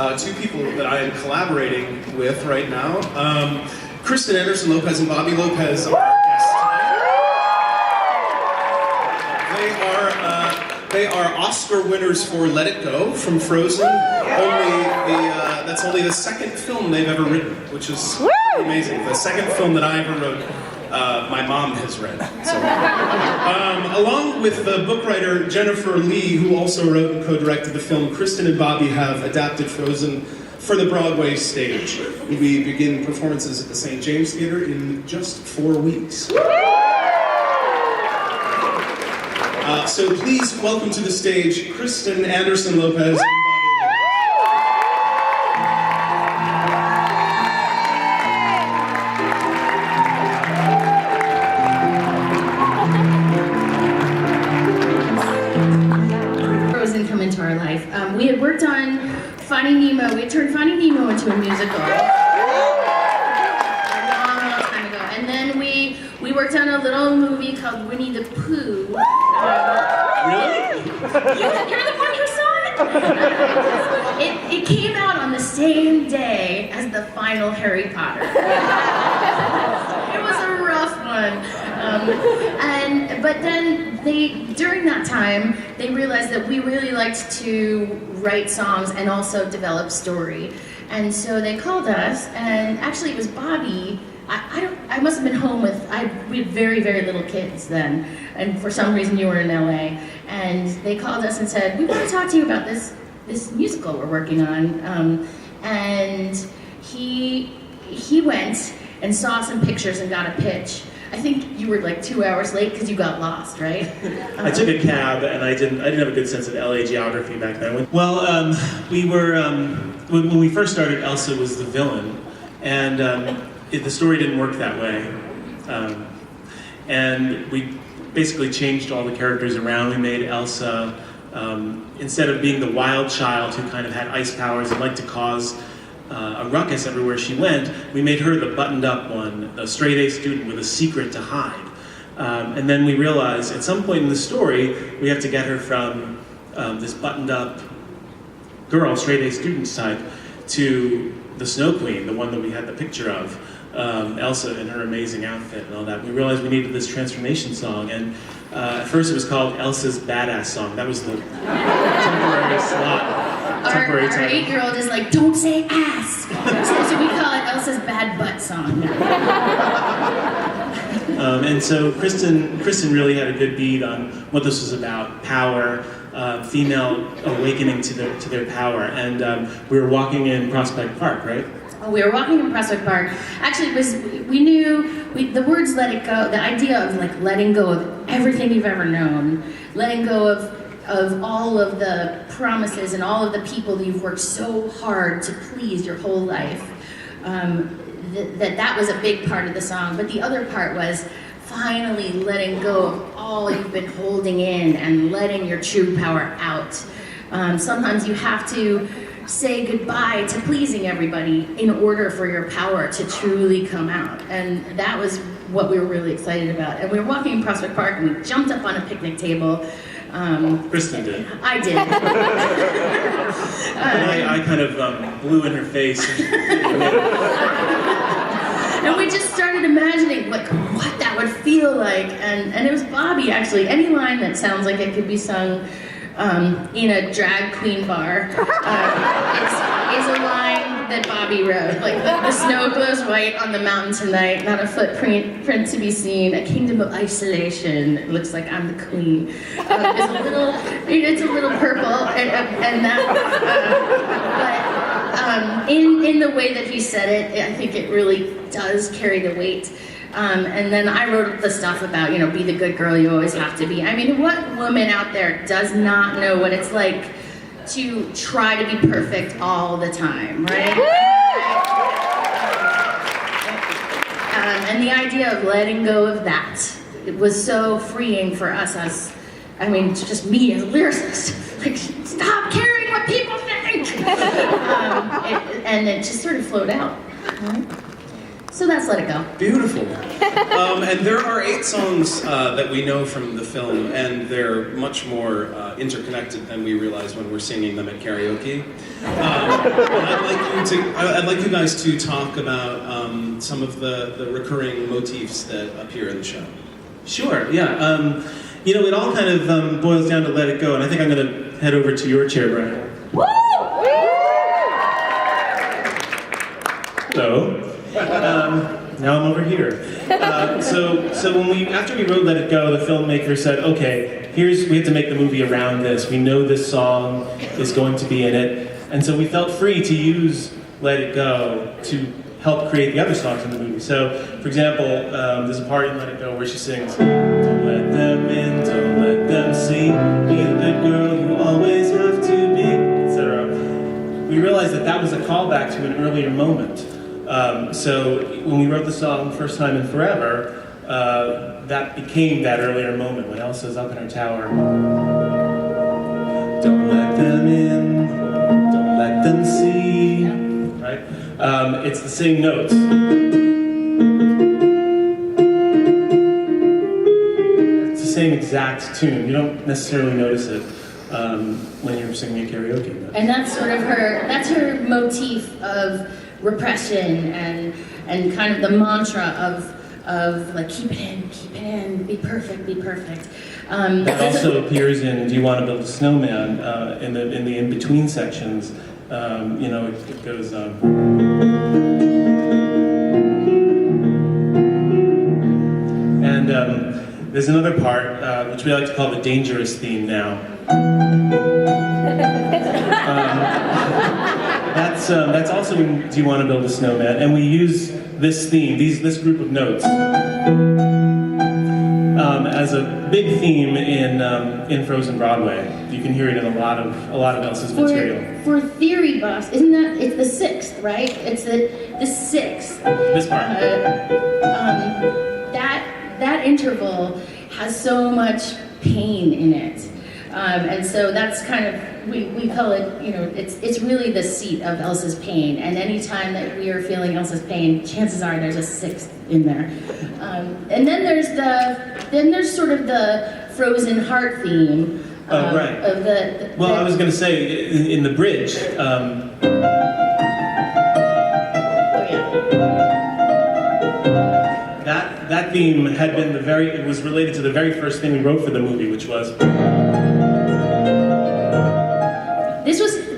Two people that I am collaborating with right now. Kristen Anderson-Lopez and Bobby Lopez are our guests tonight. They are Oscar winners for Let It Go from Frozen. That's only the second film they've ever written, which is amazing. The second film that I ever wrote, my mom has read. So, along with the book writer Jennifer Lee, who also wrote and co-directed the film, Kristen and Bobby have adapted Frozen for the Broadway stage. We begin performances at the St. James Theater in just 4 weeks. So please welcome to the stage Kristen Anderson-Lopez and Bobby Frozen come into our life. We had worked on Finding Nemo. We had turned Finding Nemo into a musical a long time ago. And then we worked on a little movie called Winnie the Pooh. Really? You're the one who saw it? It came out on the same day as the final Harry Potter. It was a rough one. But then during that time, they realized that we really liked to write songs and also develop story. And so they called us, and actually it was Bobby. I must have been home we had very, very little kids then, and for some reason you were in LA, and they called us and said, we want to talk to you about this musical we're working on, and he went and saw some pictures and got a pitch. I think you were like 2 hours late because you got lost, right? I took a cab, and I didn't have a good sense of LA geography back then. Well, we were when we first started, Elsa was the villain, and the story didn't work that way, and we basically changed all the characters around. We made Elsa, instead of being the wild child who kind of had ice powers and liked to cause a ruckus everywhere she went, we made her the buttoned-up one, a straight-A student with a secret to hide. And then we realized at some point in the story, we have to get her from this buttoned-up girl, straight-A student type, to the Snow Queen, the one that we had the picture of. Elsa in her amazing outfit and all that. We realized we needed this transformation song, and at first it was called Elsa's Badass Song. That was the temporary slot. Our 8-year-old is like, don't say ass! So we call it Elsa's Bad Butt Song. And so Kristen really had a good beat on what this was about: power, female awakening to their power. And we were walking in Prospect Park, right? We were walking in Prospect Park. Actually, we knew the words "let it go." The idea of like letting go of everything you've ever known, letting go of all of the promises and all of the people that you've worked so hard to please your whole life. That was a big part of the song. But the other part was finally letting go of all you've been holding in and letting your true power out. Sometimes you have to say goodbye to pleasing everybody in order for your power to truly come out. And that was what we were really excited about. And we were walking in Prospect Park and we jumped up on a picnic table. Kristen did. I did. I kind of blew in her face. And we just started imagining like what that would feel like. And it was Bobby, actually. Any line that sounds like it could be sung in a drag queen bar is a line that Bobby wrote. Like, the snow glows white on the mountain tonight, not a footprint to be seen, a kingdom of isolation. It looks like I'm the queen. It's a little purple, and that, but in the way that he said it, I think it really does carry the weight. And then I wrote the stuff about, be the good girl you always have to be. I mean, what woman out there does not know what it's like to try to be perfect all the time, right? And the idea of letting go of that, it was so freeing for us as, just me as a lyricist. Like, stop caring what people think! And it just sort of flowed out. So that's Let It Go. Beautiful. And there are 8 songs that we know from the film, and they're much more interconnected than we realize when we're singing them at karaoke. I'd like you guys to talk about some of the recurring motifs that appear in the show. Sure, yeah. You know, it all kind of boils down to Let It Go, and I think I'm going to head over to your chair, Brian. Woo! Hello. Now I'm over here. So after we wrote Let It Go, the filmmaker said, okay, we have to make the movie around this. We know this song is going to be in it. And so we felt free to use Let It Go to help create the other songs in the movie. So, for example, there's a part in Let It Go where she sings, don't let them in, don't let them see, be the good girl you always have to be, etc. We realized that was a callback to an earlier moment. So when we wrote the song First Time in Forever, that became that earlier moment when Elsa's up in her tower. Don't let them in, don't let them see, right? It's the same notes. It's the same exact tune. You don't necessarily notice it when you're singing a karaoke. And that's sort of that's her motif of repression and kind of the mantra of like keep it in, be perfect. That also appears in Do You Want to Build a Snowman in the in-between sections. You know, it goes and there's another part which we like to call the dangerous theme now. That's also in Do You Want to Build a Snowman, and we use this theme, this group of notes, as a big theme in Frozen Broadway. You can hear it in a lot of Elsa's material. For theory buffs, isn't that it's the 6th, right? It's the 6th. This part. That interval has so much pain in it. And so that's kind of, we call it, you know, it's really the seat of Elsa's pain. And anytime that we are feeling Elsa's pain, chances are there's a 6th in there. And then there's sort of the Frozen Heart theme. Right. Of well, I was going to say, in the bridge, that theme had been it was related to the very first thing we wrote for the movie, which was...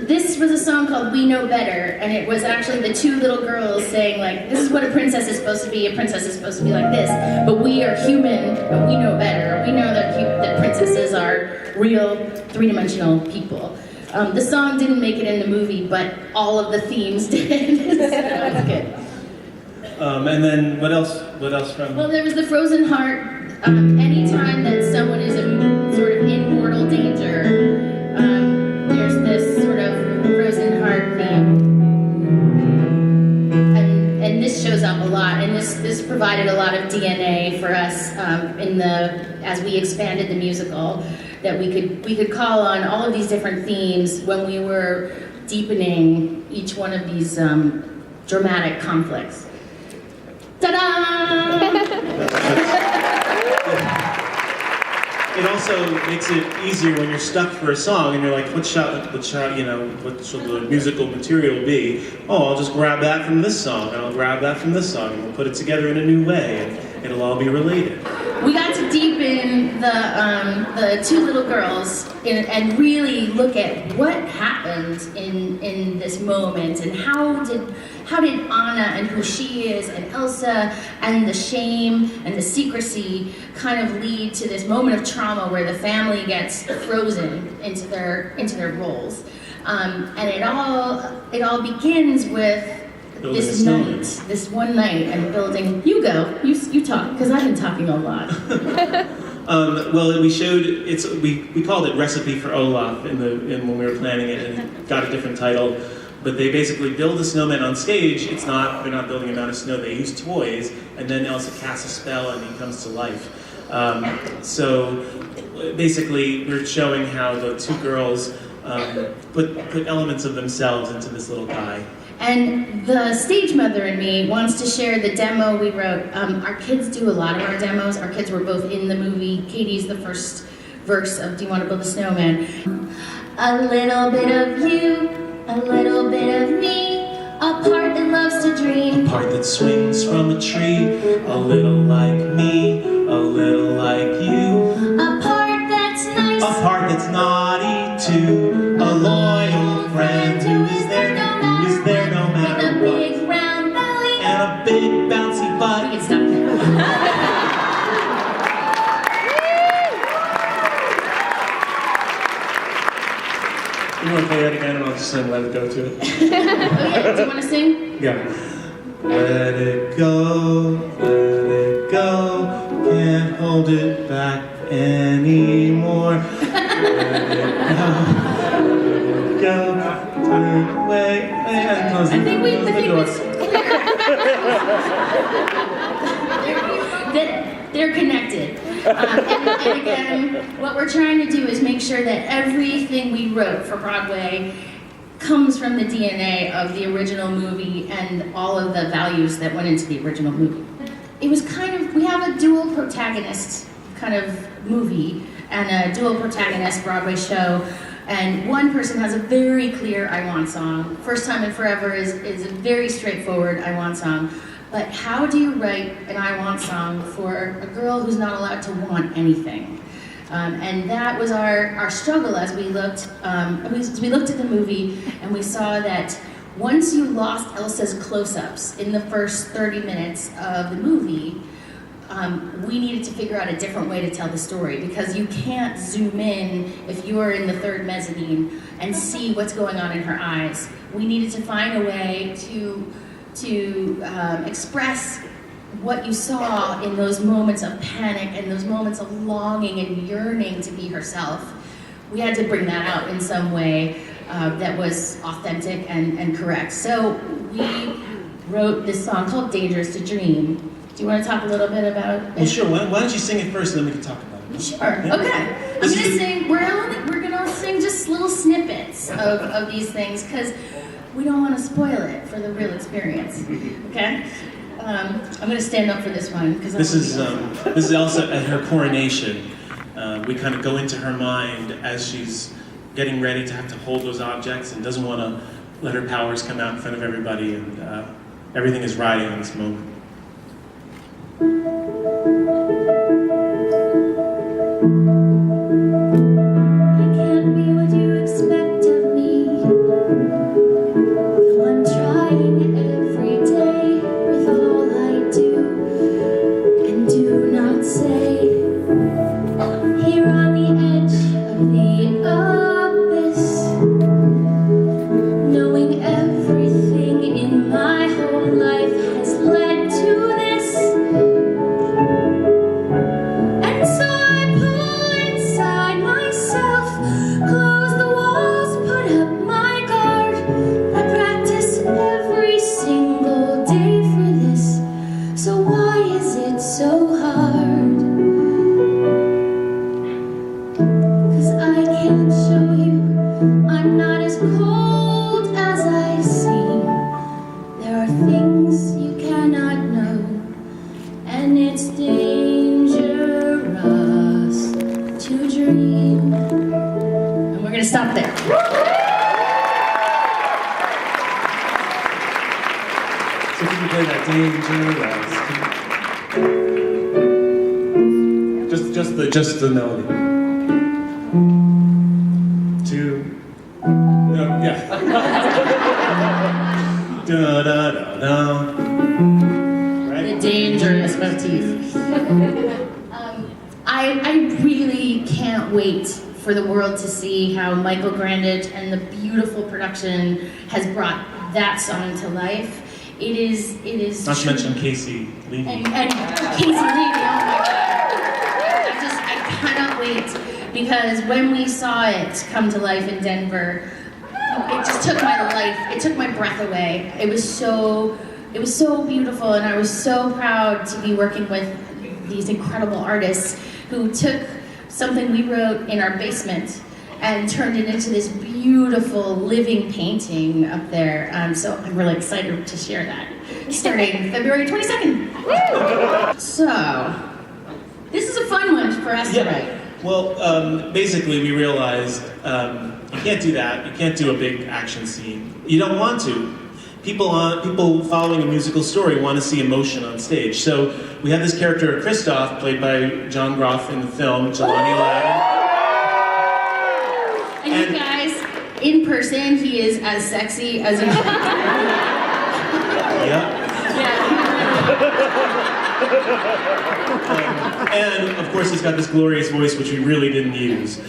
This was a song called We Know Better, and it was actually the 2 little girls saying, like, this is what a princess is supposed to be like this, but we are human, and we know better. We know that princesses are real, 3-dimensional people. The song didn't make it in the movie, but all of the themes did, so that's good. And then what else from... Well, there was the Frozen Heart. Anytime that someone is in sort of in mortal danger, there's this sort of Frozen Heart theme. And this shows up a lot, and this provided a lot of DNA for us as we expanded the musical, that we could call on all of these different themes when we were deepening each one of these dramatic conflicts. Ta-da! It also makes it easier when you're stuck for a song and you're like, what should the musical material be? Oh, I'll just grab that from this song, and I'll grab that from this song, and we'll put it together in a new way, and it'll all be related. We got to deepen the 2 little girls and really look at what happened in this moment, and how did Anna and who she is, and Elsa, and the shame and the secrecy kind of lead to this moment of trauma where the family gets frozen into their roles, and it all begins with this one night, and building. You talk, because I've been talking a lot. Well, we showed we called it Recipe for Olaf when we were planning it, and it got a different title. But they basically build a snowman on stage. They're not building him out of snow. They use toys, and then Elsa casts a spell, and he comes to life. So basically, we're showing how the 2 girls put elements of themselves into this little guy. And the stage mother in me wants to share the demo we wrote. Our kids do a lot of our demos. Our kids were both in the movie. Katie's the first verse of Do You Want to Build a Snowman? A little bit of you, a little bit of me, a part that loves to dream. A part that swings from a tree, a little like me, a little like you. A part that's nice, a part that's naughty too. A loyal friend who is there no matter with a what. big round belly And a big bouncy butt. We can stop there. You want to play that again, and I'll just sing Let It Go to it. Oh yeah, do you want to sing? Yeah. Let it go, can't hold it back anymore. Let it go, turn away, and close the door. They're connected. And again, what we're trying to do is make sure that everything we wrote for Broadway comes from the DNA of the original movie and all of the values that went into the original movie. It was kind of, we have a dual protagonist kind of movie and a dual protagonist Broadway show, and one person has a very clear I Want song. First Time in Forever is a very straightforward I Want song. But how do you write an I Want song for a girl who's not allowed to want anything? And that was our struggle as we looked at the movie, and we saw that once you lost Elsa's close-ups in the first 30 minutes of the movie, we needed to figure out a different way to tell the story, because you can't zoom in if you're in the third mezzanine and see what's going on in her eyes. We needed to find a way to express what you saw in those moments of panic and those moments of longing and yearning to be herself. We had to bring that out in some way that was authentic and correct. So we wrote this song called Dangerous to Dream. Do you want to talk a little bit about it? Well, sure. Why don't you sing it first, and then we can talk about it. Sure. Yeah. Okay. I'm gonna sing. We're gonna sing just little snippets of these things because we don't want to spoil it for the real experience. Okay. I'm gonna stand up for this one because this is Elsa at her coronation. We kind of go into her mind as she's getting ready to have to hold those objects and doesn't want to let her powers come out in front of everybody, and everything is riding on this moment. I can't be what you expect of me, though I'm trying every day with all I do and do not say. Here on the edge of the abyss, knowing everything in my whole life has led to this. And so I pull inside myself, close the walls, put up my guard. I practice every single day for this, so why is it so hard? 'Cause I can't show you I'm not as cold as I seem. There are things you cannot know, and it's dangerous to dream. And we're gonna stop there. So if you can play that dangerous, just the melody. No, yeah. Da da da da. Right? The dangerous motif. I really can't wait for the world to see how Michael Grandage and the beautiful production has brought that song to life. It is. Not to mention Casey Levy. And Casey Levy, oh my God. I cannot wait, because when we saw it come to life in Denver, it just took my life, it took my breath away. It was so beautiful, and I was so proud to be working with these incredible artists who took something we wrote in our basement and turned it into this beautiful living painting up there. So I'm really excited to share that, starting February 22nd. So, this is a fun one for us to write. Well, basically we realized you can't do that. You can't do a big action scene. You don't want to. People following a musical story want to see emotion on stage. So we have this character, Christoph, played by John Groff in the film, Jelani Aladdin. And you guys, in person, he is as sexy as a Yeah. And of course he's got this glorious voice which we really didn't use.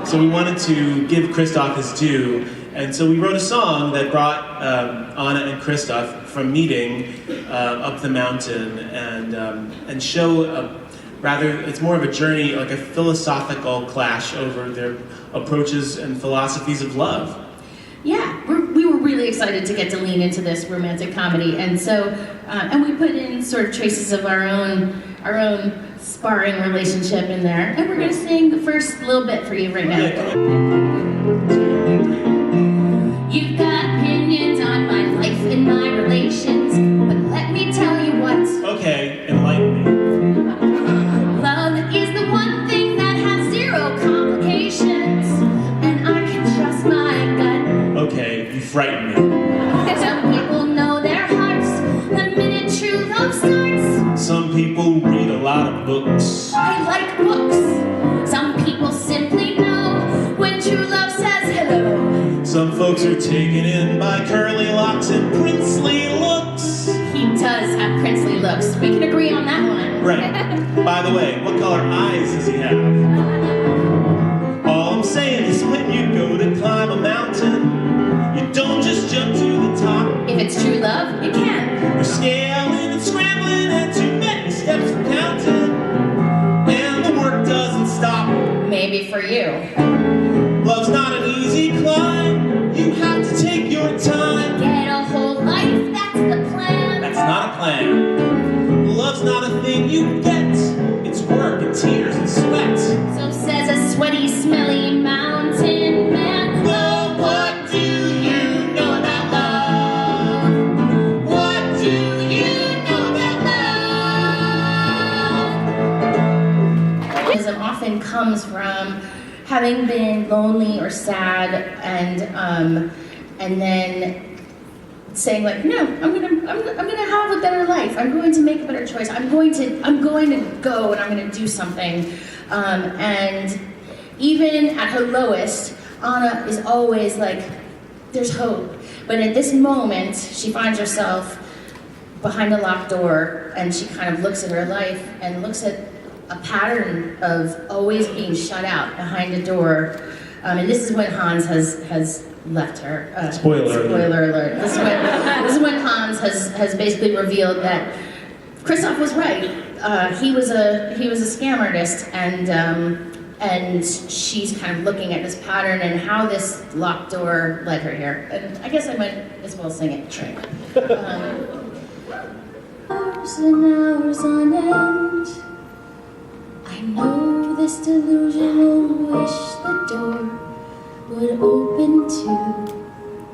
So we wanted to give Christoph his due, and so we wrote a song that brought Anna and Christoph from meeting up the mountain and show it's more of a journey, like a philosophical clash over their approaches and philosophies of love. Yeah, we were really excited to get to lean into this romantic comedy, and so and we put in sort of traces of our own sparring relationship in there, and we're going to sing the first little bit for you right now. You've got opinions on my life and my relations, but let me tell you what. Okay, enlighten me. Love is the one thing that has zero complications, and I can trust my gut. Okay, you frighten me. Some people know their hearts the minute true love starts. Some people read a lot of books. I like books. Some people simply know when true love says hello. Some folks are taken in by curly locks and princely looks. He does have princely looks. We can agree on that one. Right. By the way, what color eyes does he have? All I'm saying is when you go to climb a mountain, you don't just jump to the top. If it's true love, you can. You're scaling and scrambling and too many steps for counting. And the work doesn't stop. Maybe for you. Love's not an easy climb. You have to take your time. Get a whole life, that's the plan. That's not a plan. Love's not a thing you get. It's work and tears and sweat. So says a sweaty, smelly mountain man. Well, what do you know about love? What do you know about love? Optimism often comes from having been lonely or sad, and then saying like, no, I'm gonna have a better life. I'm going to make a better choice. I'm going to go and I'm gonna do something. And even at her lowest, Anna is always like, there's hope. But at this moment, she finds herself behind a locked door, and she kind of looks at her life and looks at a pattern of always being shut out behind a door. And this is when Hans has left her. Spoiler alert. This is when Hans has basically revealed that Christoph was right. He was a scam artist, and she's kind of looking at this pattern and how this locked door led her here. And I guess I might as well sing it. Right. Hours and hours on end. I know this delusional wish the door would open to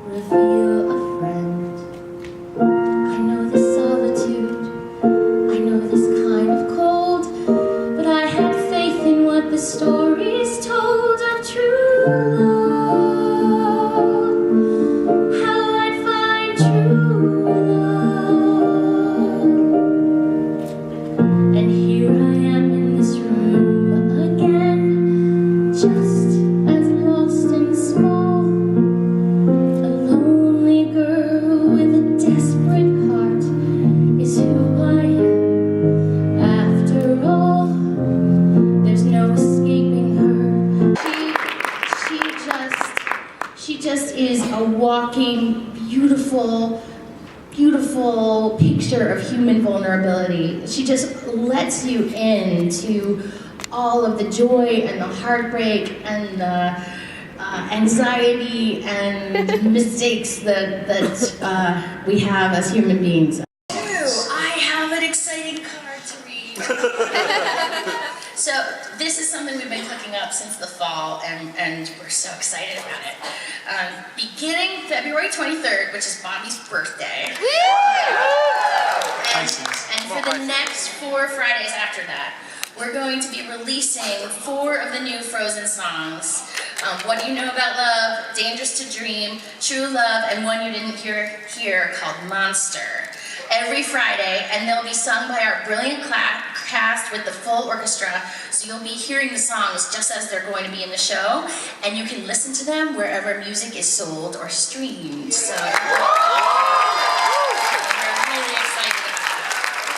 reveal a friend. I know this solitude, I know this kind of cold, but I had faith in what the stories told of true love. How I'd find true love. And here I am in this room again, just as lost and small, a lonely girl with a desperate heart is who I am. After all, there's no escaping her. She just is a walking, beautiful picture of human vulnerability. She just lets you into all of the joy and the heartbreak and the anxiety and mistakes that we have as human beings. I have an exciting card to read. So this is something we've been cooking up since the fall, and we're so excited about it. Beginning February 23rd, which is Bobby's birthday. And for the next 4 Fridays after that, we're going to be releasing 4 of the new Frozen songs. What Do You Know About Love, Dangerous to Dream, True Love, and one you didn't hear here called Monster. Every Friday, and they'll be sung by our brilliant cast with the full orchestra, so you'll be hearing the songs just as they're going to be in the show, and you can listen to them wherever music is sold or streamed. So.